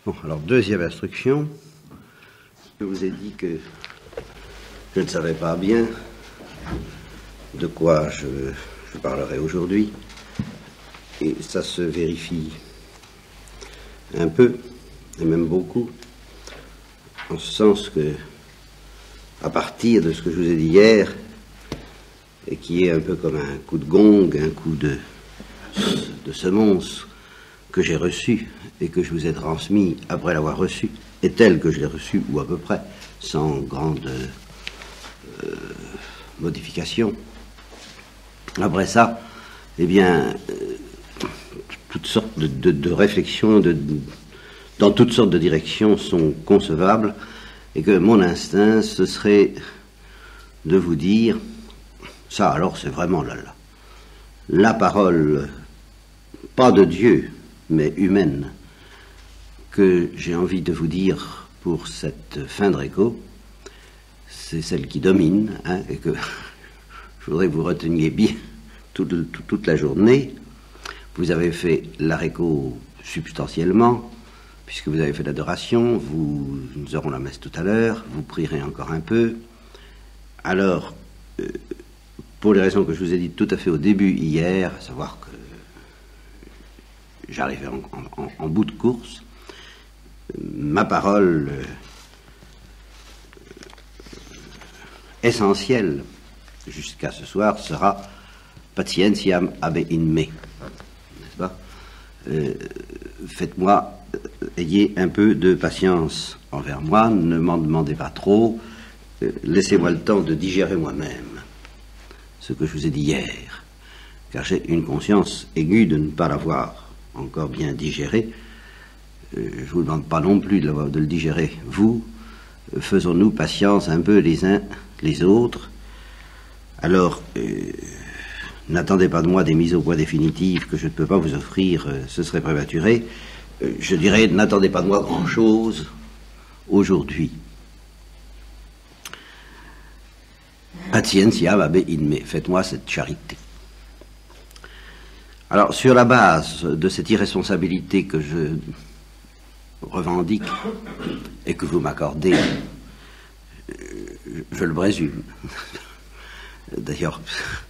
Bon, alors deuxième instruction. Je vous ai dit que je ne savais pas bien de quoi je parlerai aujourd'hui. Et ça se vérifie un peu, et même beaucoup, en ce sens que, à partir de ce que je vous ai dit hier, et qui est un peu comme un coup de gong, un coup de semonce que j'ai reçu et que je vous ai transmis après l'avoir reçu, et tel que je l'ai reçu, ou à peu près, sans grande modification. Après ça, eh bien, toutes sortes de réflexions dans toutes sortes de directions sont concevables, et que mon instinct, ce serait de vous dire, ça alors c'est vraiment la parole, pas de Dieu, mais humaine, que j'ai envie de vous dire pour cette fin de réco, c'est celle qui domine, hein, et que je voudrais que vous reteniez bien toute la journée. Vous avez fait la réco substantiellement, puisque vous avez fait l'adoration, nous aurons la messe tout à l'heure, vous prierez encore un peu. Alors, pour les raisons que je vous ai dites tout à fait au début hier, à savoir que j'arrivais en bout de course, ma parole essentielle jusqu'à ce soir sera patientiam habe in me, n'est-ce pas? Faites-moi, ayez un peu de patience envers moi, ne m'en demandez pas trop, laissez-moi le temps de digérer moi-même ce que je vous ai dit hier, car j'ai une conscience aiguë de ne pas l'avoir encore bien digéré. Je ne vous demande pas non plus de le digérer, vous. Faisons-nous patience un peu les uns les autres. Alors, n'attendez pas de moi des mises au point définitives que je ne peux pas vous offrir, ce serait prématuré. Je dirais, n'attendez pas de moi grand-chose aujourd'hui. Patientiam habe in me, faites-moi cette charité. Alors, sur la base de cette irresponsabilité que je revendique et que vous m'accordez, je le présume. D'ailleurs,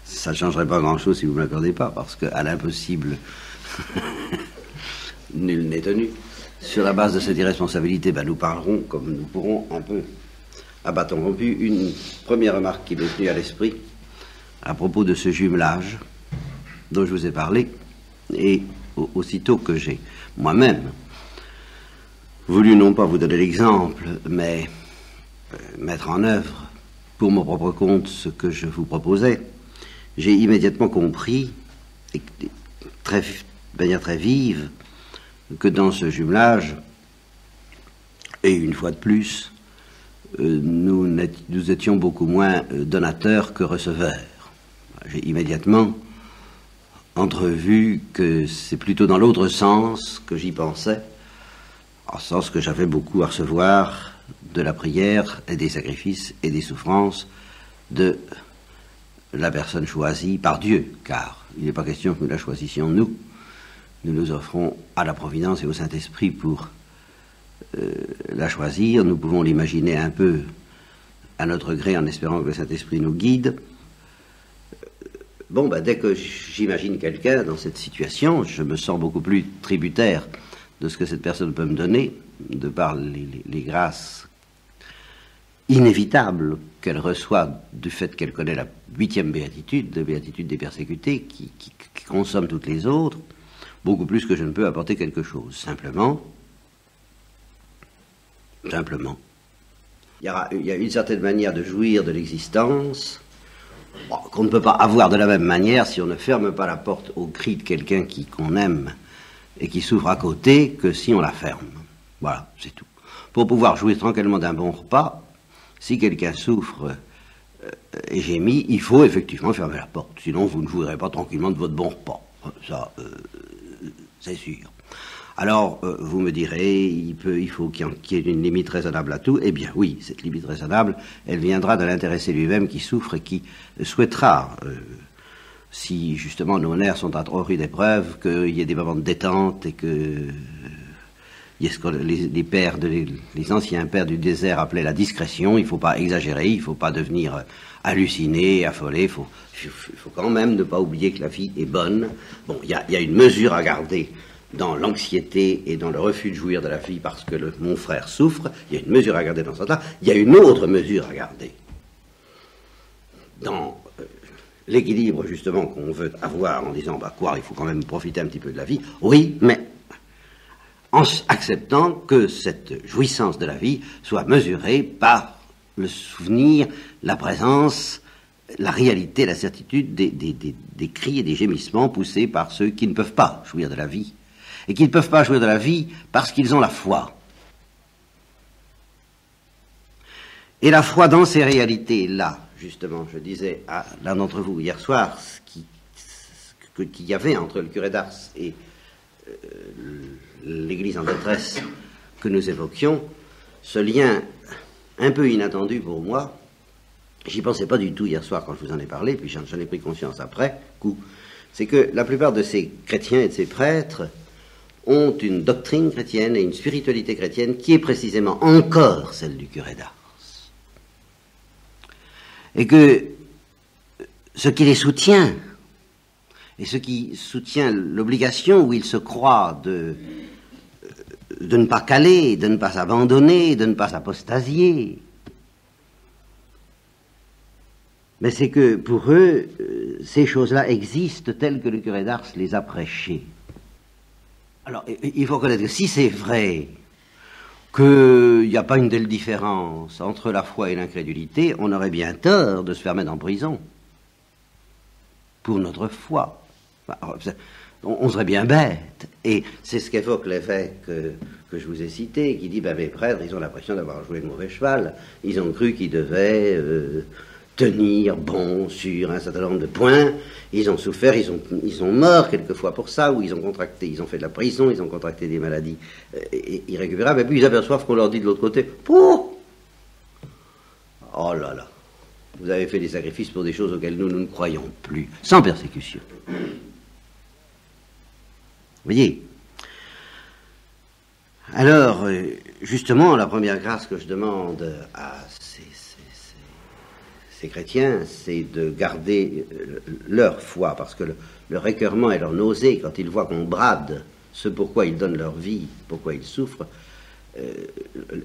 ça ne changerait pas grand-chose si vous ne m'accordez pas, parce qu'à l'impossible, nul n'est tenu. Sur la base de cette irresponsabilité, nous parlerons, comme nous pourrons, un peu à bâton rompu. Une première remarque qui m'est venue à l'esprit à propos de ce jumelage dont je vous ai parlé, et aussitôt que j'ai moi-même voulu non pas vous donner l'exemple, mais mettre en œuvre pour mon propre compte ce que je vous proposais, j'ai immédiatement compris, de manière très vive, que dans ce jumelage, et une fois de plus, nous étions beaucoup moins donateurs que receveurs. J'ai immédiatement entrevu que c'est plutôt dans l'autre sens que j'y pensais, en sens que j'avais beaucoup à recevoir de la prière et des sacrifices et des souffrances de la personne choisie par Dieu, car il n'est pas question que nous la choisissions nous. Nous nous offrons à la Providence et au Saint-Esprit pour la choisir. Nous pouvons l'imaginer un peu à notre gré en espérant que le Saint-Esprit nous guide. Dès que j'imagine quelqu'un dans cette situation, je me sens beaucoup plus tributaire de ce que cette personne peut me donner, de par les grâces inévitables qu'elle reçoit du fait qu'elle connaît la 8e béatitude, la béatitude des persécutés, qui consomme toutes les autres, beaucoup plus que je ne peux apporter quelque chose. Simplement, il y a une certaine manière de jouir de l'existence qu'on ne peut pas avoir de la même manière si on ne ferme pas la porte au cri de quelqu'un qu'on aime et qui souffre à côté, que si on la ferme. Voilà, c'est tout. Pour pouvoir jouir tranquillement d'un bon repas, si quelqu'un souffre et gémit, il faut effectivement fermer la porte. Sinon, vous ne jouirez pas tranquillement de votre bon repas. Ça, c'est sûr. Alors, vous me direz, il faut qu'il y ait une limite raisonnable à tout. Eh bien, oui, cette limite raisonnable, elle viendra de l'intéressé lui-même qui souffre et qui souhaitera, si justement nos nerfs sont à trop rude épreuve, qu'il y ait des moments de détente et Il y a ce que les anciens pères du désert appelaient la discrétion. Il ne faut pas exagérer, il ne faut pas devenir halluciné, affolé. Il faut quand même ne pas oublier que la vie est bonne. Bon, il y a une mesure à garder dans l'anxiété et dans le refus de jouir de la vie parce que mon frère souffre. Il y a une mesure à garder dans ce sens-là. Il y a une autre mesure à garder dans l'équilibre justement qu'on veut avoir en disant quoi, il faut quand même profiter un petit peu de la vie. Oui, mais en acceptant que cette jouissance de la vie soit mesurée par le souvenir, la présence, la réalité, la certitude des cris et des gémissements poussés par ceux qui ne peuvent pas jouir de la vie. Et qui ne peuvent pas jouir de la vie parce qu'ils ont la foi. Et la foi dans ces réalités-là, justement, je disais à l'un d'entre vous hier soir, qu'il y avait entre le curé d'Ars et l'Église en détresse que nous évoquions, ce lien un peu inattendu pour moi, j'y pensais pas du tout hier soir quand je vous en ai parlé, puis j'en ai pris conscience après coup, c'est que la plupart de ces chrétiens et de ces prêtres ont une doctrine chrétienne et une spiritualité chrétienne qui est précisément encore celle du curé d'Ars. Et que ce qui les soutient, et ce qui soutient l'obligation où ils se croient de ne pas caler, de ne pas abandonner, de ne pas apostasier, mais c'est que pour eux, ces choses-là existent telles que le curé d'Ars les a prêchées. Alors, il faut reconnaître que si c'est vrai qu'il n'y a pas une telle différence entre la foi et l'incrédulité, on aurait bien tort de se faire mettre en prison pour notre foi. Enfin, on serait bien bête. Et c'est ce qu'évoque l'évêque que je vous ai cité, qui dit, mes prêtres, ils ont l'impression d'avoir joué le mauvais cheval. Ils ont cru qu'ils devaient tenir bon sur un certain nombre de points. Ils ont souffert, ils sont morts quelquefois pour ça, ou ils ont fait de la prison, ils ont contracté des maladies irrécupérables, et puis ils aperçoivent qu'on leur dit de l'autre côté, pouh, oh là là, vous avez fait des sacrifices pour des choses auxquelles nous ne croyons plus, sans persécution. Vous voyez? Alors, justement, la première grâce que je demande à ces chrétiens, c'est de garder leur foi, parce que leur écœurement et leur nausée, quand ils voient qu'on brade ce pourquoi ils donnent leur vie, pourquoi ils souffrent,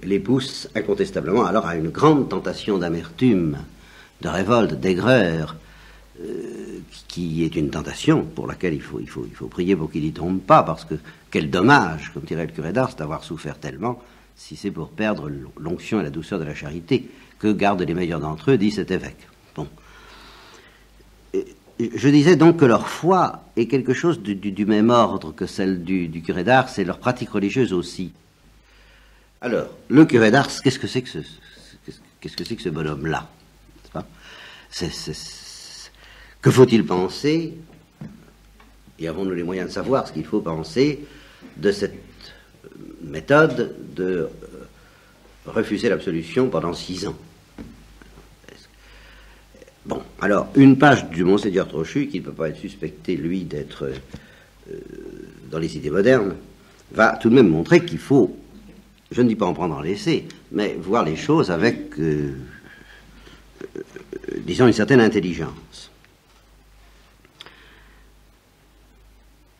les pousse incontestablement alors à une grande tentation d'amertume, de révolte, d'aigreur, qui est une tentation pour laquelle il faut prier pour qu'il n'y tombe pas, parce que quel dommage, comme dirait le curé d'Ars, d'avoir souffert tellement, si c'est pour perdre l'onction et la douceur de la charité que gardent les meilleurs d'entre eux, dit cet évêque. Bon. Je disais donc que leur foi est quelque chose du même ordre que celle du curé d'Ars, et leur pratique religieuse aussi. Alors, le curé d'Ars, qu'est-ce que c'est que ce bonhomme-là? Que faut-il penser, et avons-nous les moyens de savoir ce qu'il faut penser de cette méthode de refuser l'absolution pendant 6 ans? Bon, alors, une page du Monseigneur Trochu, qui ne peut pas être suspecté, lui, d'être dans les idées modernes, va tout de même montrer qu'il faut, je ne dis pas en prendre en laisser, mais voir les choses avec, disons, une certaine intelligence.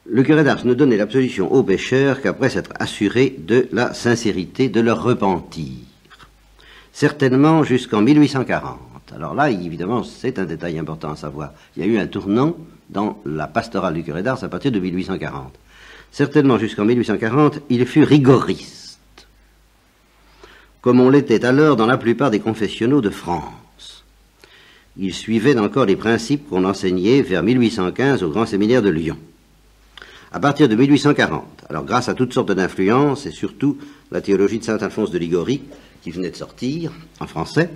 Le curé d'Ars ne donnait l'absolution aux pécheurs qu'après s'être assuré de la sincérité de leur repentir. Certainement jusqu'en 1840. Alors là, évidemment, c'est un détail important à savoir. Il y a eu un tournant dans la pastorale du curé d'Ars à partir de 1840. Certainement jusqu'en 1840, il fut rigoriste, comme on l'était alors dans la plupart des confessionnaux de France. Il suivait encore les principes qu'on enseignait vers 1815 au Grand Séminaire de Lyon. À partir de 1840, alors grâce à toutes sortes d'influences, et surtout la théologie de saint Alphonse de Liguori, qui venait de sortir en français,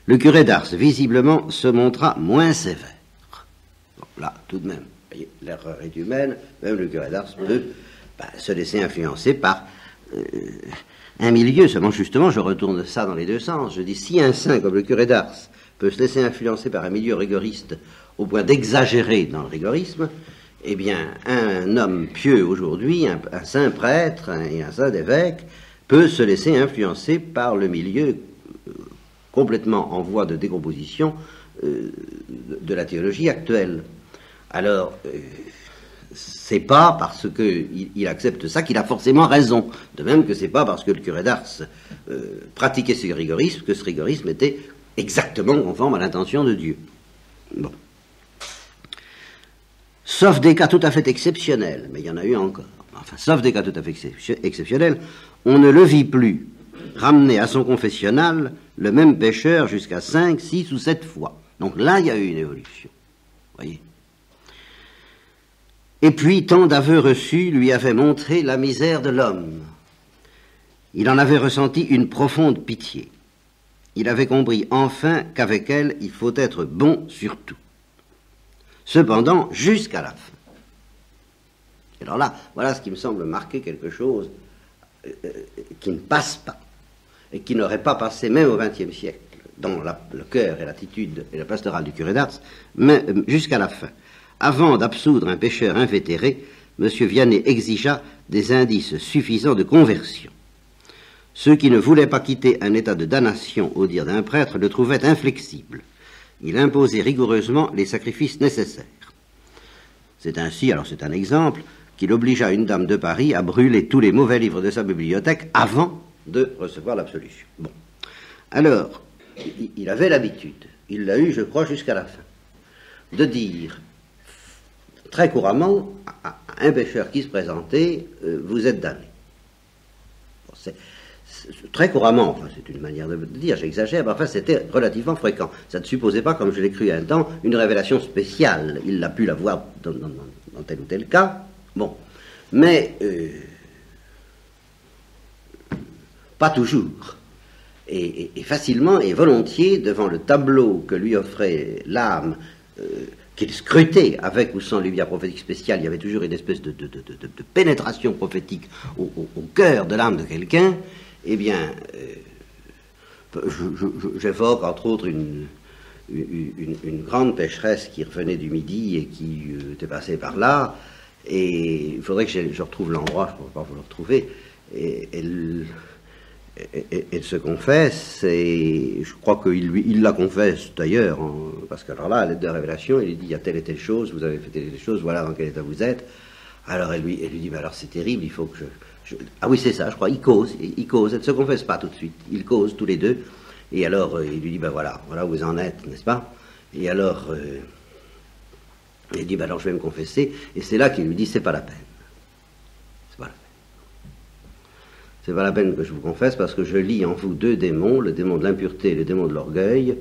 le curé d'Ars, visiblement, se montra moins sévère. Bon, là, tout de même, voyez, l'erreur est humaine, même le curé d'Ars peut se laisser influencer par un milieu. Seulement, justement, je retourne ça dans les deux sens. Je dis, si un saint comme le curé d'Ars peut se laisser influencer par un milieu rigoriste au point d'exagérer dans le rigorisme, eh bien, un homme pieux aujourd'hui, un saint prêtre et un saint évêque, peut se laisser influencer par le milieu complètement en voie de décomposition de la théologie actuelle. Alors, c'est pas parce qu'il accepte ça qu'il a forcément raison. De même que c'est pas parce que le curé d'Ars pratiquait ce rigorisme que ce rigorisme était exactement conforme à l'intention de Dieu. Bon. Sauf des cas tout à fait exceptionnels, mais il y en a eu encore. Enfin, sauf des cas tout à fait exceptionnels, on ne le vit plus ramener à son confessionnal le même pécheur jusqu'à 5, 6 ou 7 fois. Donc là, il y a eu une évolution. Voyez. Et puis, tant d'aveux reçus lui avaient montré la misère de l'homme. Il en avait ressenti une profonde pitié. Il avait compris enfin qu'avec elle, il faut être bon sur tout. Cependant, jusqu'à la fin. Alors là, voilà ce qui me semble marquer quelque chose qui ne passe pas, et qui n'aurait pas passé même au XXe siècle, dans le cœur et l'attitude et la pastorale du curé d'Ars, mais jusqu'à la fin. Avant d'absoudre un pécheur invétéré, M. Vianney exigea des indices suffisants de conversion. Ceux qui ne voulaient pas quitter un état de damnation au dire d'un prêtre le trouvaient inflexible. Il imposait rigoureusement les sacrifices nécessaires. C'est ainsi, alors c'est un exemple, qu'il obligea une dame de Paris à brûler tous les mauvais livres de sa bibliothèque avant de recevoir l'absolution. Bon. Alors, il avait l'habitude, il l'a eu, je crois, jusqu'à la fin, de dire très couramment à un pécheur qui se présentait, vous êtes damné. Bon, c'est très couramment, enfin c'est une manière de dire, j'exagère, mais enfin c'était relativement fréquent. Ça ne supposait pas, comme je l'ai cru un temps, une révélation spéciale. Il a pu l'avoir dans tel ou tel cas, bon. Mais pas toujours. Et facilement et volontiers, devant le tableau que lui offrait l'âme, qu'il scrutait avec ou sans lumière prophétique spéciale, il y avait toujours une espèce de pénétration prophétique au cœur de l'âme de quelqu'un. Eh bien, j'évoque entre autres une grande pécheresse qui revenait du Midi et qui était passée par là, et il faudrait que je retrouve l'endroit, je ne pourrais pas vous le retrouver, et elle se confesse, et je crois qu'il la confesse d'ailleurs, parce que alors là, à l'aide de la révélation, il lui dit, il y a telle et telle chose, vous avez fait telle et telle chose, voilà dans quel état vous êtes. Alors elle lui dit, mais alors c'est terrible, il faut que ah oui, c'est ça, je crois, il cause, elle ne se confesse pas tout de suite, ils causent tous les deux, et alors il lui dit, ben voilà où vous en êtes, n'est-ce pas? Et alors, il dit, ben alors je vais me confesser, et c'est là qu'il lui dit, c'est pas la peine. C'est pas la peine. C'est pas la peine que je vous confesse, parce que je lis en vous deux démons, le démon de l'impureté et le démon de l'orgueil,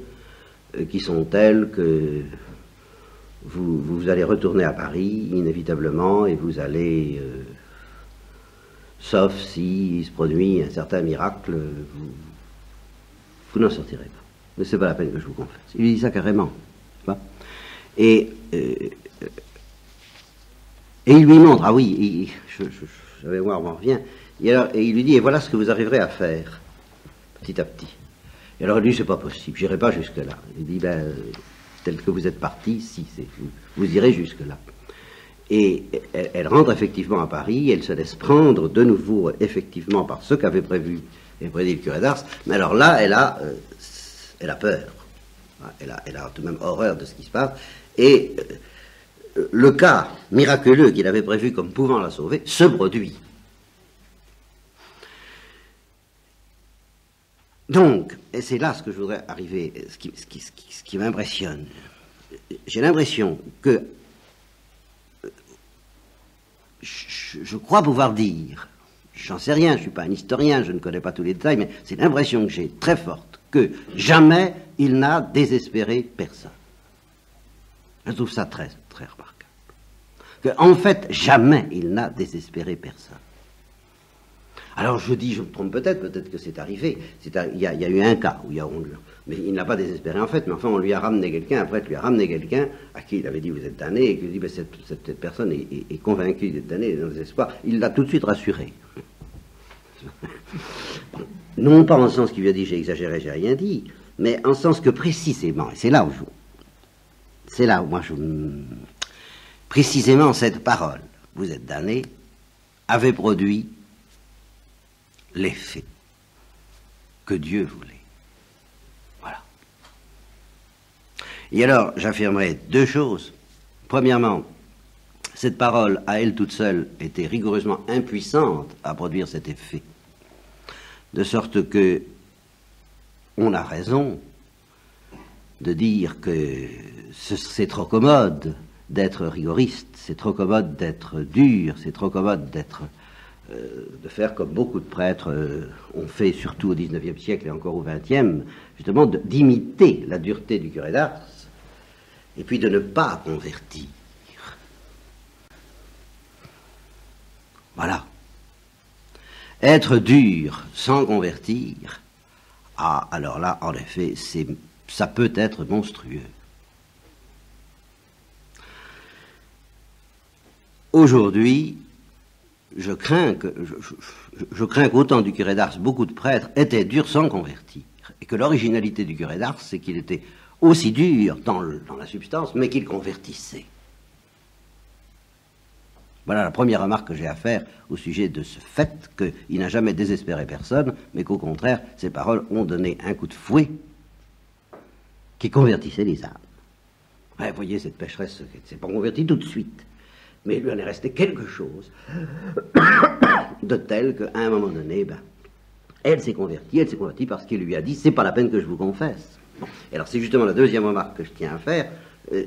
qui sont tels que vous allez retourner à Paris, inévitablement, et vous allez... sauf si se produit un certain miracle, vous n'en sortirez pas. Mais c'est pas la peine que je vous confesse. Il lui dit ça carrément. Et il lui montre, ah oui, je vais voir, on en revient, et il lui dit, et voilà ce que vous arriverez à faire, petit à petit. Et alors lui, c'est pas possible, j'irai pas jusque-là. Il dit, ben, tel que vous êtes parti, si, vous irez jusque-là. Et elle rentre effectivement à Paris, elle se laisse prendre de nouveau effectivement par ce qu'avait prévu et prédit le curé d'Ars, mais alors là, elle a peur, elle a tout de même horreur de ce qui se passe, et le cas miraculeux qu'il avait prévu comme pouvant la sauver se produit. Donc, et c'est là ce que je voudrais arriver, ce qui m'impressionne, j'ai l'impression que je crois pouvoir dire, j'en sais rien, je ne suis pas un historien, je ne connais pas tous les détails, mais c'est l'impression que j'ai très forte, que jamais il n'a désespéré personne. Je trouve ça très, très remarquable. En fait, jamais il n'a désespéré personne. Alors je dis, je me trompe peut-être que c'est arrivé. Il y a eu un cas où mais il n'a pas désespéré en fait, mais enfin on lui a ramené quelqu'un, un prêtre lui a ramené quelqu'un à qui il avait dit vous êtes damné, et qu'il dit ben, cette personne est convaincue d'être damnée, dans le désespoir. Il l'a tout de suite rassuré. Bon, non pas en sens qu'il lui a dit j'ai exagéré, j'ai rien dit, mais en sens que précisément, et c'est là où moi précisément cette parole, vous êtes damnés, avait produit l'effet que Dieu voulait. Voilà. Et alors, j'affirmerai deux choses. Premièrement, cette parole, à elle toute seule, était rigoureusement impuissante à produire cet effet. De sorte que on a raison de dire que c'est trop commode d'être rigoriste, c'est trop commode d'être dur, c'est trop commode de faire comme beaucoup de prêtres ont fait, surtout au XIXe siècle et encore au XXe, justement d'imiter la dureté du curé d'Ars, et puis de ne pas convertir. Voilà. Être dur sans convertir, ah, alors là, en effet, ça peut être monstrueux. Aujourd'hui, je crains qu'au temps du curé d'Ars, beaucoup de prêtres étaient durs sans convertir, et que l'originalité du curé d'Ars, c'est qu'il était aussi dur dans la substance, mais qu'il convertissait. Voilà la première remarque que j'ai à faire au sujet de ce fait qu'il n'a jamais désespéré personne, mais qu'au contraire, ses paroles ont donné un coup de fouet qui convertissait les âmes. Ouais, vous voyez, cette pécheresse ne s'est pas convertie tout de suite, mais il lui en est resté quelque chose de tel qu'à un moment donné, elle s'est convertie parce qu'il lui a dit « c'est pas la peine que je vous confesse ». Bon. Et alors c'est justement la deuxième remarque que je tiens à faire,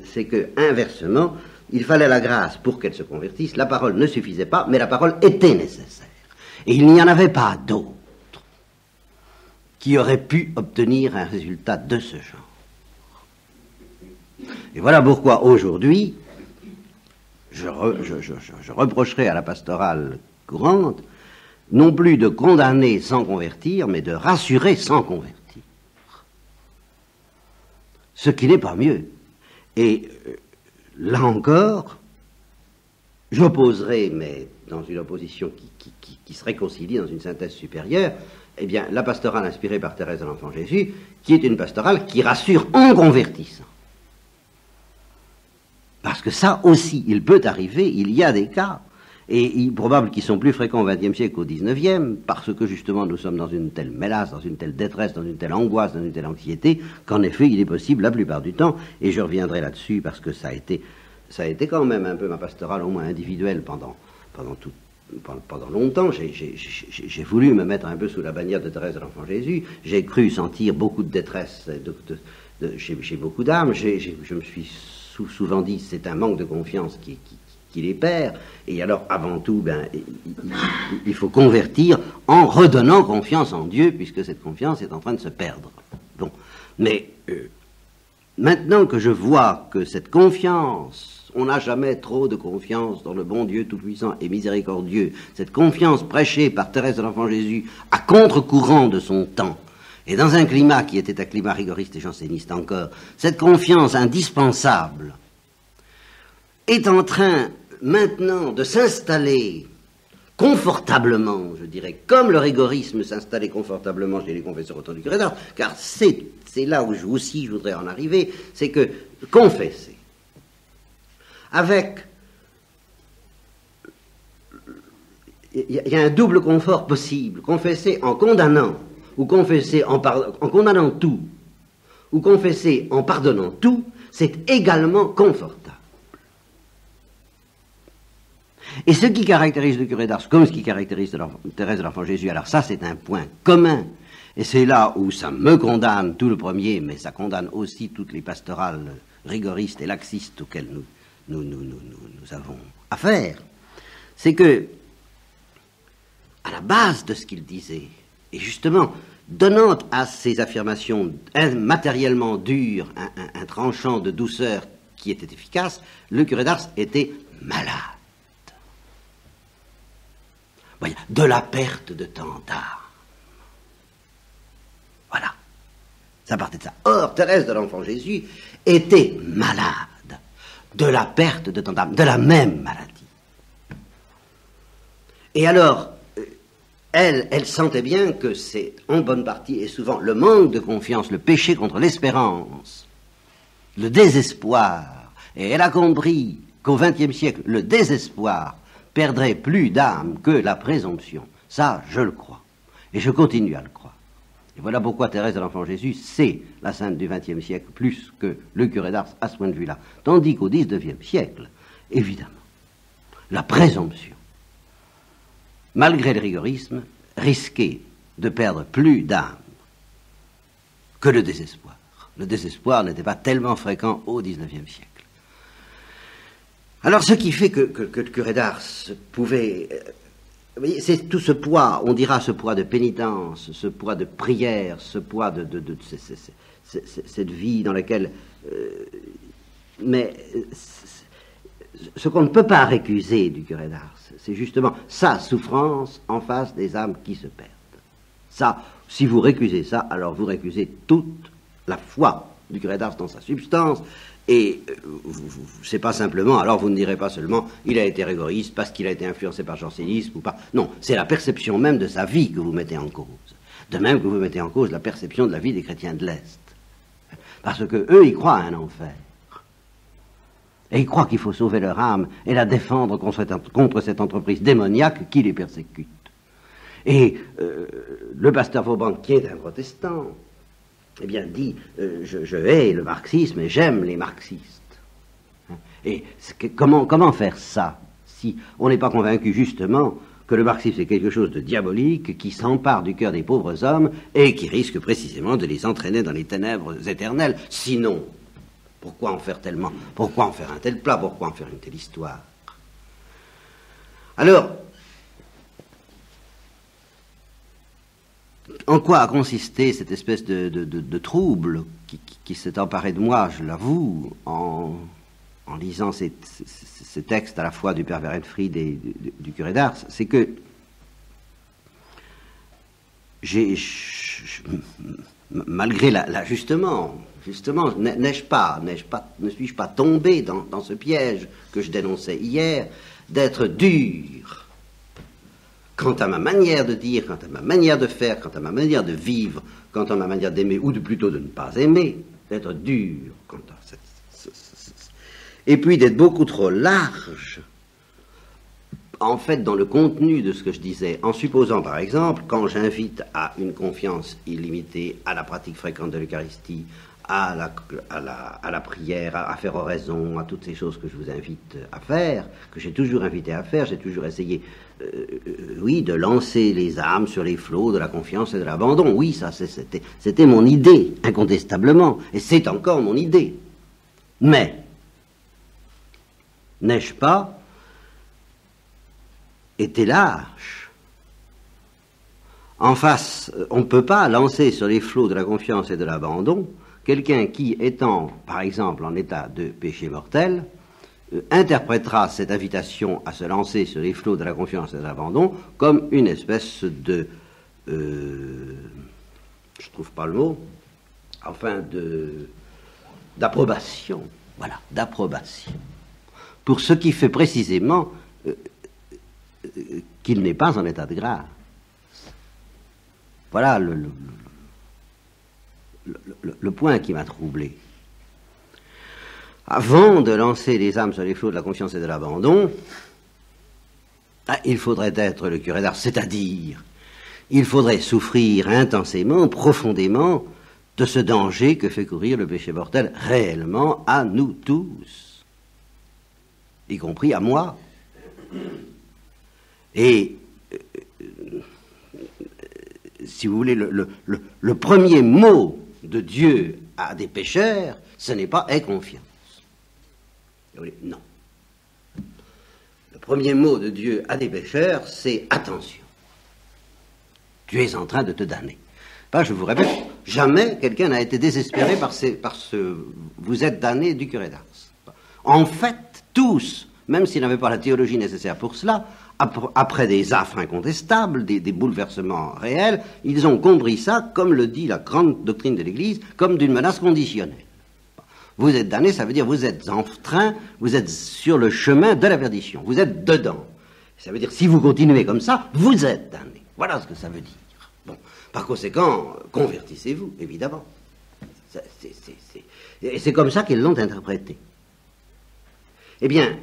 c'est que inversement, il fallait la grâce pour qu'elle se convertisse, la parole ne suffisait pas, mais la parole était nécessaire. Et il n'y en avait pas d'autre qui aurait pu obtenir un résultat de ce genre. Et voilà pourquoi aujourd'hui, je reprocherai à la pastorale courante, non plus de condamner sans convertir, mais de rassurer sans convertir. Ce qui n'est pas mieux. Et là encore, j'opposerai, mais dans une opposition qui se réconcilie dans une synthèse supérieure, eh bien, la pastorale inspirée par Thérèse de l'Enfant Jésus, qui est une pastorale qui rassure en convertissant. Parce que ça aussi, il peut arriver, il y a des cas, et il est probable qu'ils sont plus fréquents au XXe siècle qu'au XIXe, parce que justement nous sommes dans une telle mélasse, dans une telle détresse, dans une telle angoisse, dans une telle anxiété, qu'en effet il est possible la plupart du temps, et je reviendrai là-dessus parce que ça a été quand même un peu ma pastorale, au moins individuelle, pendant longtemps. J'ai voulu me mettre un peu sous la bannière de Thérèse de l'Enfant Jésus, j'ai cru sentir beaucoup de détresse chez beaucoup d'âmes, je me suis souvent dit c'est un manque de confiance qui les perd, et alors avant tout il faut convertir en redonnant confiance en Dieu, puisque cette confiance est en train de se perdre. Bon, mais maintenant que je vois que cette confiance, on n'a jamais trop de confiance dans le bon Dieu tout-puissant et miséricordieux, cette confiance prêchée par Thérèse de l'Enfant Jésus à contre-courant de son temps, et dans un climat qui était un climat rigoriste et janséniste encore, cette confiance indispensable est en train maintenant de s'installer confortablement, je dirais, comme le rigorisme s'installait confortablement chez les confesseurs autour du curé d'Ars, car c'est là où je voudrais en arriver, c'est que confesser avec... Il y a un double confort possible, confesser en condamnant, ou confesser en condamnant tout, ou confesser en pardonnant tout, c'est également confortable. Et ce qui caractérise le curé d'Ars, comme ce qui caractérise Thérèse de l'Enfant Jésus, alors ça c'est un point commun, et c'est là où ça me condamne tout le premier, mais ça condamne aussi toutes les pastorales rigoristes et laxistes auxquelles nous avons affaire, c'est que, à la base de ce qu'il disait, et justement, donnant à ces affirmations matériellement dures un tranchant de douceur qui était efficace, le curé d'Ars était malade. Voyez, de la perte de temps d'âme. Voilà. Ça partait de ça. Or, Thérèse de l'Enfant Jésus était malade de la perte de temps d'âme, de la même maladie. Et alors, elle sentait bien que c'est en bonne partie et souvent le manque de confiance, le péché contre l'espérance, le désespoir. Et elle a compris qu'au XXe siècle, le désespoir perdrait plus d'âme que la présomption. Ça, je le crois. Et je continue à le croire. Et voilà pourquoi Thérèse de l'Enfant Jésus, c'est la sainte du XXe siècle, plus que le curé d'Ars à ce point de vue-là. Tandis qu'au XIXe siècle, évidemment, la présomption, malgré le rigorisme, risquait de perdre plus d'âme que le désespoir. Le désespoir n'était pas tellement fréquent au XIXe siècle. Alors, ce qui fait que le curé d'Ars pouvait... c'est tout ce poids, on dira ce poids de pénitence, ce poids de prière, ce poids de cette vie dans laquelle... mais ce qu'on ne peut pas récuser du curé d'Ars, c'est justement sa souffrance en face des âmes qui se perdent. Ça, si vous récusez ça, alors vous récusez toute la foi du curé d'Ars dans sa substance, et c'est pas simplement, alors vous ne direz pas seulement il a été rigoriste parce qu'il a été influencé par jansénisme ou pas. Non, c'est la perception même de sa vie que vous mettez en cause. De même que vous mettez en cause la perception de la vie des chrétiens de l'Est. Parce que eux, ils croient à un enfer. Et ils croient qu'il faut sauver leur âme et la défendre contre cette entreprise démoniaque qui les persécute. Et le pasteur Vauban, qui est un protestant, eh bien, dit je hais le marxisme et j'aime les marxistes. Et comment faire ça si on n'est pas convaincu justement que le marxisme est quelque chose de diabolique qui s'empare du cœur des pauvres hommes et qui risque précisément de les entraîner dans les ténèbres éternelles? Sinon, pourquoi en faire tellement? Pourquoi en faire un tel plat? Pourquoi en faire une telle histoire? Alors, en quoi a consisté cette espèce de trouble qui s'est emparé de moi, je l'avoue, en lisant ces textes à la fois du père Werenfried et du curé d'Ars? C'est que malgré justement, ne suis-je pas tombé dans ce piège que je dénonçais hier, d'être dur quant à ma manière de dire, quant à ma manière de faire, quant à ma manière de vivre, quant à ma manière d'aimer, ou plutôt de ne pas aimer, d'être dur quant à et puis d'être beaucoup trop large, en fait, dans le contenu de ce que je disais, en supposant, par exemple, quand j'invite à une confiance illimitée, à la pratique fréquente de l'Eucharistie, à la prière, à faire oraison, à toutes ces choses que je vous invite à faire, que j'ai toujours invité à faire, j'ai toujours essayé, oui, de lancer les âmes sur les flots de la confiance et de l'abandon. Oui, ça, c'était mon idée, incontestablement, et c'est encore mon idée. Mais, n'ai-je pas été lâche? En face, on ne peut pas lancer sur les flots de la confiance et de l'abandon quelqu'un qui, étant, par exemple, en état de péché mortel, interprétera cette invitation à se lancer sur les flots de la confiance et de l'abandon comme une espèce de... je trouve pas le mot, enfin d'approbation. Voilà, d'approbation. Pour ce qui fait précisément qu'il n'est pas en état de grâce. Voilà le point qui m'a troublé. Avant de lancer les âmes sur les flots de la confiance et de l'abandon, il faudrait être le curé d'Ars, c'est-à-dire, il faudrait souffrir intensément, profondément, de ce danger que fait courir le péché mortel réellement à nous tous, y compris à moi. Et si vous voulez, le premier mot de Dieu à des pécheurs, ce n'est pas « aie confiance ». Non. Le premier mot de Dieu à des pécheurs, c'est « attention, tu es en train de te damner ». Je vous répète, jamais quelqu'un n'a été désespéré par ce « vous êtes damné » du curé d'Ars. En fait, tous, même s'ils n'avaient pas la théologie nécessaire pour cela, après des affres incontestables, des bouleversements réels, ils ont compris ça, comme le dit la grande doctrine de l'Église, comme d'une menace conditionnelle. Vous êtes damné, ça veut dire vous êtes en train, vous êtes sur le chemin de la perdition, vous êtes dedans. Ça veut dire si vous continuez comme ça, vous êtes damné. Voilà ce que ça veut dire. Bon, par conséquent, convertissez-vous, évidemment. Et c'est comme ça qu'ils l'ont interprété. Eh bien,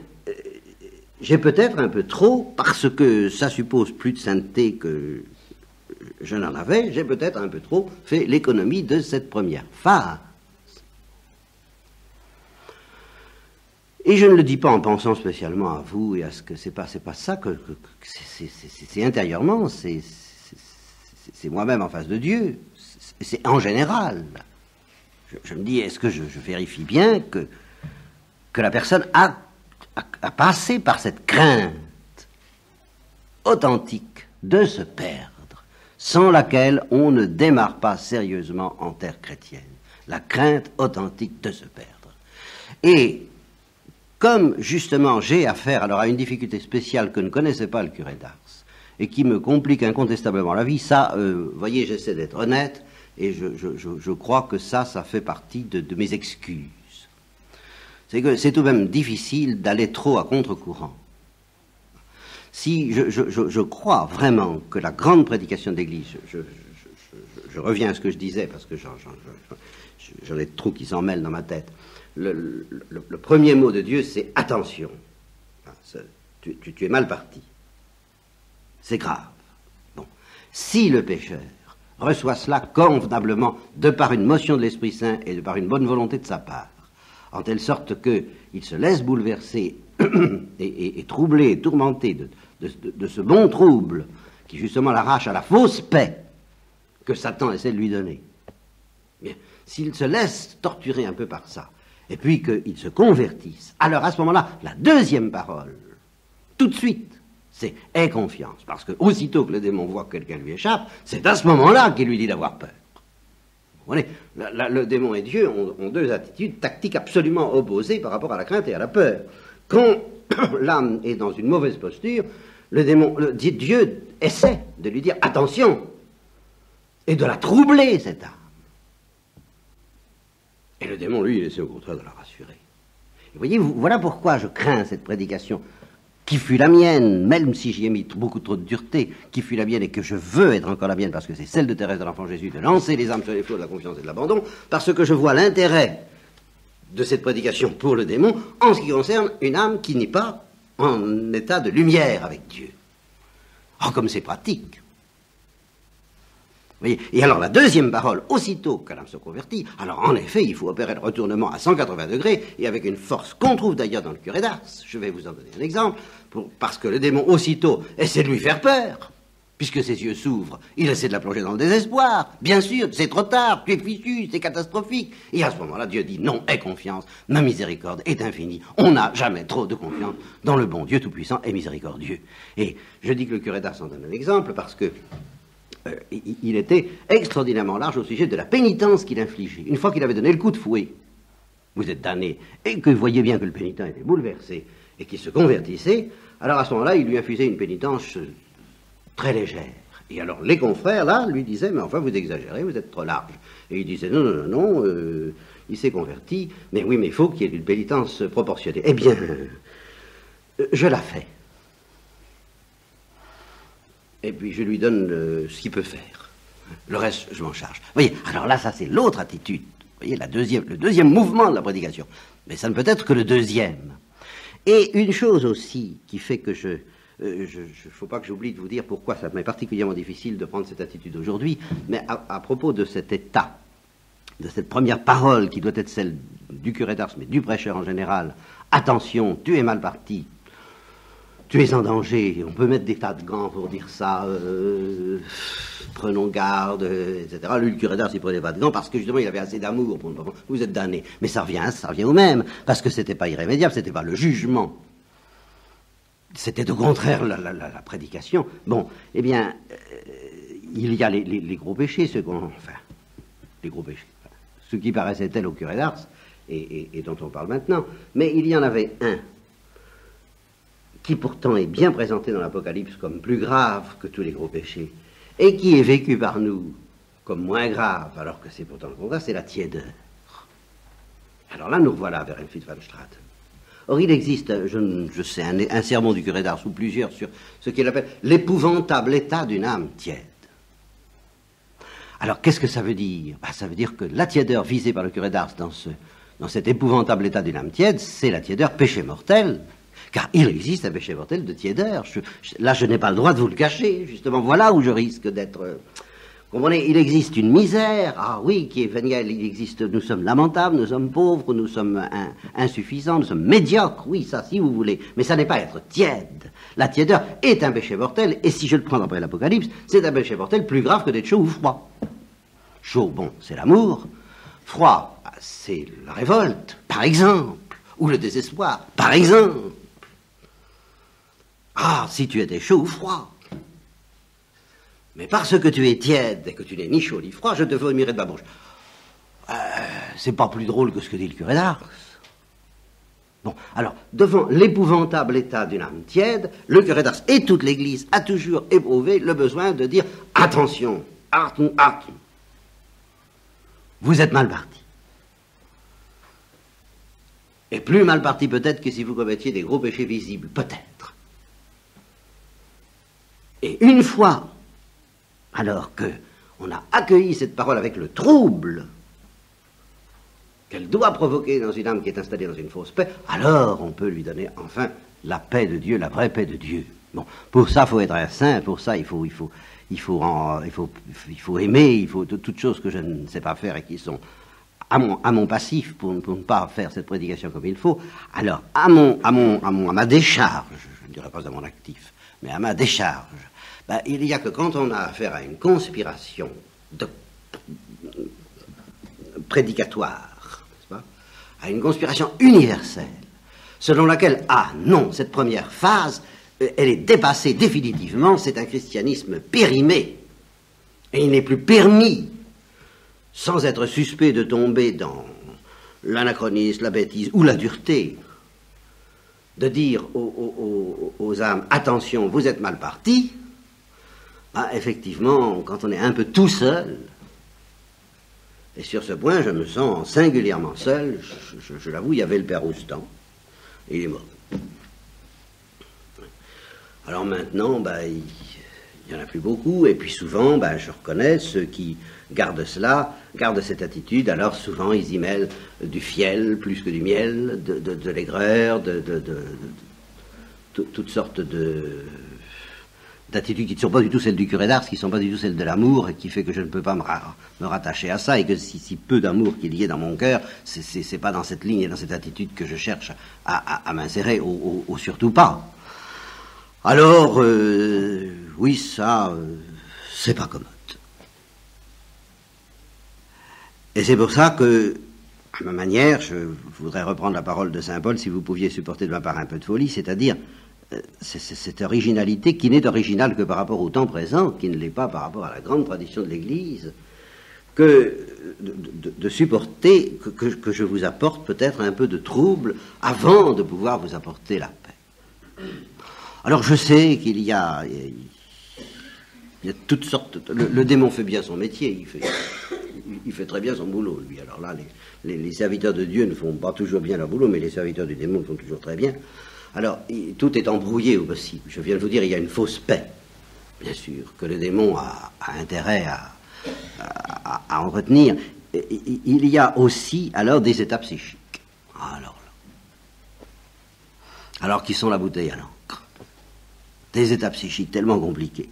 j'ai peut-être un peu trop, parce que ça suppose plus de sainteté que je n'en avais, j'ai peut-être un peu trop fait l'économie de cette première phase. Et je ne le dis pas en pensant spécialement à vous et à ce que c'est pas ça que c'est intérieurement, c'est moi-même en face de Dieu, c'est en général. Je me dis, est-ce que je vérifie bien que la personne a passé par cette crainte authentique de se perdre, sans laquelle on ne démarre pas sérieusement en terre chrétienne. La crainte authentique de se perdre. Et comme justement j'ai affaire alors à une difficulté spéciale que ne connaissait pas le curé d'Ars et qui me complique incontestablement la vie, ça, voyez, j'essaie d'être honnête et je crois que ça fait partie de mes excuses. C'est que c'est tout de même difficile d'aller trop à contre-courant. Si je crois vraiment que la grande prédication d'Église, je reviens à ce que je disais parce que j'en ai trop qui s'en mêlent dans ma tête. Le premier mot de Dieu, c'est attention. Tu es mal parti. C'est grave. Bon. Si le pécheur reçoit cela convenablement, de par une motion de l'Esprit Saint et de par une bonne volonté de sa part, en telle sorte qu'il se laisse bouleverser et troubler, tourmenter de ce bon trouble qui justement l'arrache à la fausse paix que Satan essaie de lui donner. Bien, s'il se laisse torturer un peu par ça, et puis qu'il se convertisse, alors à ce moment-là, la deuxième parole, tout de suite, c'est « aie confiance », parce que aussitôt que le démon voit que quelqu'un lui échappe, c'est à ce moment-là qu'il lui dit d'avoir peur. Vous voyez, le démon et Dieu ont deux attitudes tactiques absolument opposées par rapport à la crainte et à la peur. Quand l'âme est dans une mauvaise posture, Dieu essaie de lui dire « attention » et de la troubler, cette âme. Et le démon, lui, il essaie au contraire de la rassurer. Et vous voyez, voilà pourquoi je crains cette prédication, qui fut la mienne, même si j'y ai mis beaucoup trop de dureté, qui fut la mienne et que je veux être encore la mienne, parce que c'est celle de Thérèse de l'Enfant Jésus, de lancer les âmes sur les flots de la confiance et de l'abandon, parce que je vois l'intérêt de cette prédication pour le démon, en ce qui concerne une âme qui n'est pas en état de lumière avec Dieu. Oh, comme c'est pratique! Vous voyez. Et alors la deuxième parole, aussitôt que l'âme se convertit, alors en effet, il faut opérer le retournement à 180 degrés, et avec une force qu'on trouve d'ailleurs dans le curé d'Ars. Je vais vous en donner un exemple, parce que le démon aussitôt essaie de lui faire peur, puisque ses yeux s'ouvrent, il essaie de la plonger dans le désespoir. Bien sûr, c'est trop tard, tu es fichu, c'est catastrophique. Et à ce moment-là, Dieu dit non, aie confiance, ma miséricorde est infinie. On n'a jamais trop de confiance dans le bon Dieu tout-puissant et miséricordieux. Et je dis que le curé d'Ars en donne un exemple, parce que il était extraordinairement large au sujet de la pénitence qu'il infligeait. Une fois qu'il avait donné le coup de fouet, vous êtes damné, et que vous voyez bien que le pénitent était bouleversé et qu'il se convertissait, alors à ce moment-là, il lui infligeait une pénitence très légère. Et alors les confrères, là, lui disaient, mais enfin, vous exagérez, vous êtes trop large. Et il disait, non, il s'est converti, mais oui, mais il faut qu'il y ait une pénitence proportionnée. Eh bien, je la fais. Et puis je lui donne ce qu'il peut faire. Le reste, je m'en charge. Vous voyez, alors là, ça c'est l'autre attitude. Vous voyez, le deuxième mouvement de la prédication. Mais ça ne peut être que le deuxième. Et une chose aussi qui fait que faut pas que j'oublie de vous dire pourquoi ça m'est particulièrement difficile de prendre cette attitude aujourd'hui, mais à propos de cet état, de cette première parole qui doit être celle du curé d'Ars, mais du prêcheur en général, attention, tu es mal parti, tu es en danger, on peut mettre des tas de gants pour dire ça, prenons garde, etc. Lui, le curé d'Ars, il prenait pas de gants parce que justement, il avait assez d'amour pour vous êtes damné. Mais ça revient au même, parce que c'était pas irrémédiable, c'était pas le jugement. C'était au contraire la prédication. Bon, eh bien, il y a les gros péchés, les gros péchés, ceux qui paraissaient tels au curé d'Ars, et dont on parle maintenant, mais il y en avait un qui pourtant est bien présenté dans l'Apocalypse comme plus grave que tous les gros péchés, et qui est vécu par nous comme moins grave, alors que c'est pourtant le contraire, c'est la tiédeur. Alors là, nous voilà vers Elfriede van Straten. Or, il existe, je sais, un sermon du curé d'Ars ou plusieurs sur ce qu'il appelle l'épouvantable état d'une âme tiède. Alors, qu'est-ce que ça veut dire? Ça veut dire que la tiédeur visée par le curé d'Ars dans cet épouvantable état d'une âme tiède, c'est la tiédeur péché mortel, Car il existe un péché mortel de tiédeur. Là, je n'ai pas le droit de vous le cacher, justement. Voilà où je risque d'être... comprenez, il existe une misère, ah oui, qui est vénielle, il existe, nous sommes lamentables, nous sommes pauvres, nous sommes insuffisants, nous sommes médiocres, oui, ça, si vous voulez. Mais ça n'est pas être tiède. La tiédeur est un péché mortel, et si je le prends d'après l'Apocalypse, c'est un péché mortel plus grave que d'être chaud ou froid. Chaud, bon, c'est l'amour. Froid, c'est la révolte, par exemple. Ou le désespoir, par exemple. Ah, si tu étais chaud ou froid. Mais parce que tu es tiède et que tu n'es ni chaud ni froid, je te vomirai de ma bouche. C'est pas plus drôle que ce que dit le curé d'Ars. Bon, alors, devant l'épouvantable état d'une âme tiède, le curé d'Ars et toute l'Église a toujours éprouvé le besoin de dire « Attention, Achtung, Achtung, vous êtes mal parti. » Et plus mal parti peut-être que si vous commettiez des gros péchés visibles, peut-être. Et une fois, alors que on a accueilli cette parole avec le trouble qu'elle doit provoquer dans une âme qui est installée dans une fausse paix, alors on peut lui donner enfin la paix de Dieu, la vraie paix de Dieu. Bon, pour ça, il faut être un saint, pour ça, il faut aimer, il faut toutes choses que je ne sais pas faire et qui sont à mon passif pour ne pas faire cette prédication comme il faut. Alors, à ma décharge, je ne dirais pas à mon actif, mais à ma décharge, ben, il n'y a que quand on a affaire à une conspiration prédicatoire, n'est-ce pas, à une conspiration universelle, selon laquelle, ah non, cette première phase, elle est dépassée définitivement, c'est un christianisme périmé, et il n'est plus permis, sans être suspect de tomber dans l'anachronisme, la bêtise ou la dureté, de dire aux âmes, attention, vous êtes mal partis. Ah, effectivement, quand on est un peu tout seul, et sur ce point, je me sens singulièrement seul, je l'avoue, il y avait le père Roustan, et il est mort. Alors maintenant, ben, il n'y en a plus beaucoup, et puis souvent, ben, je reconnais ceux qui gardent cela, gardent cette attitude, alors souvent ils y mêlent du fiel plus que du miel, de l'aigreur, toutes sortes d'attitudes qui ne sont pas du tout celles du curé d'Ars, qui ne sont pas du tout celles de l'amour, et qui fait que je ne peux pas me rattacher à ça, et que si peu d'amour qu'il y ait dans mon cœur, c'est pas dans cette ligne et dans cette attitude que je cherche à m'insérer, au surtout pas. Alors, oui, ça, c'est pas commode. Et c'est pour ça que, à ma manière, je voudrais reprendre la parole de saint Paul, si vous pouviez supporter de ma part un peu de folie, c'est-à-dire cette originalité qui n'est originale que par rapport au temps présent, qui ne l'est pas par rapport à la grande tradition de l'Église, que de supporter que je vous apporte peut-être un peu de trouble avant de pouvoir vous apporter la paix. Alors je sais qu'il y a toutes sortes... Le démon fait bien son métier, il fait très bien son boulot, lui. Alors là, les serviteurs de Dieu ne font pas toujours bien leur boulot, mais les serviteurs du démon le font toujours très bien. Alors, tout est embrouillé au possible. Je viens de vous dire, il y a une fausse paix, bien sûr, que le démon a intérêt à entretenir. Il y a aussi, alors, des états psychiques. Alors qui sont la bouteille à l'encre. Des états psychiques tellement compliqués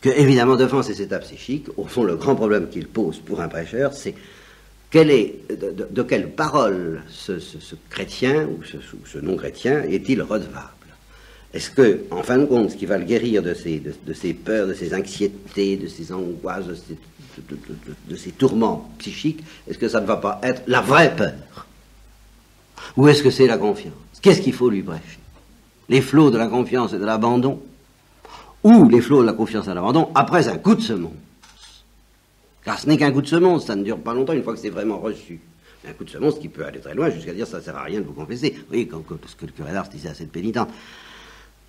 que, évidemment, devant ces états psychiques, au fond, le grand problème qu'il pose pour un prêcheur, c'est de quelle parole ce chrétien ou ce non-chrétien est-il redevable? Est-ce que, en fin de compte, ce qui va le guérir de ses peurs, de ses anxiétés, de ses angoisses, de ses tourments psychiques, est-ce que ça ne va pas être la vraie peur? Ou est-ce que c'est la confiance? Qu'est-ce qu'il faut lui prêcher? Les flots de la confiance et de l'abandon? Ou les flots de la confiance et de l'abandon après un coup de semonce? Car ce n'est qu'un coup de semonce, ça ne dure pas longtemps une fois que c'est vraiment reçu. Un coup de semonce qui peut aller très loin jusqu'à dire ça ne sert à rien de vous confesser. Vous voyez, ce que le curé d'Ars disait à cette pénitente.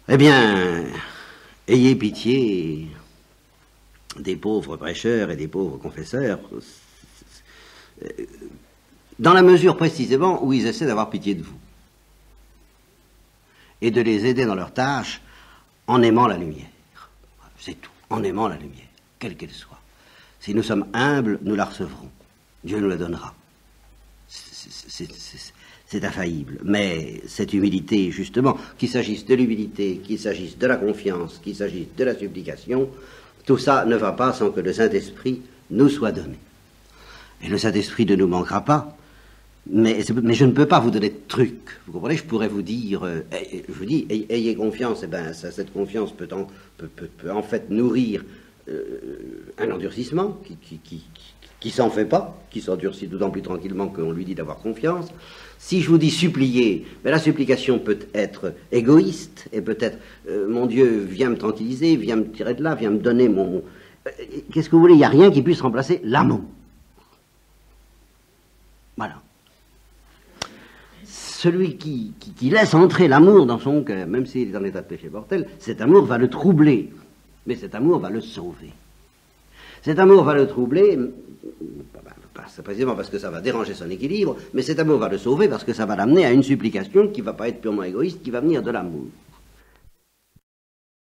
Eh bien, ayez pitié des pauvres prêcheurs et des pauvres confesseurs, dans la mesure précisément où ils essaient d'avoir pitié de vous. Et de les aider dans leur tâche en aimant la lumière. C'est tout, en aimant la lumière, quelle qu'elle soit. Si nous sommes humbles, nous la recevrons. Dieu nous la donnera. c'est infaillible. Mais cette humilité, justement, qu'il s'agisse de l'humilité, qu'il s'agisse de la confiance, qu'il s'agisse de la supplication, tout ça ne va pas sans que le Saint-Esprit nous soit donné. Et le Saint-Esprit ne nous manquera pas. Mais je ne peux pas vous donner de trucs. Vous comprenez, je pourrais vous dire, je vous dis, ayez confiance, et ben cette confiance peut en fait nourrir un endurcissement qui s'en fait pas, qui s'endurcit d'autant plus tranquillement qu'on lui dit d'avoir confiance. Si je vous dis supplier, ben la supplication peut être égoïste, et peut-être, mon Dieu, viens me tranquilliser, viens me tirer de là, viens me donner mon... Qu'est-ce que vous voulez, il n'y a rien qui puisse remplacer l'amour. Voilà. Celui qui laisse entrer l'amour dans son cœur, même s'il est en état de péché mortel, cet amour va le troubler, mais cet amour va le sauver. Cet amour va le troubler, pas précisément parce que ça va déranger son équilibre, mais cet amour va le sauver parce que ça va l'amener à une supplication qui ne va pas être purement égoïste, qui va venir de l'amour.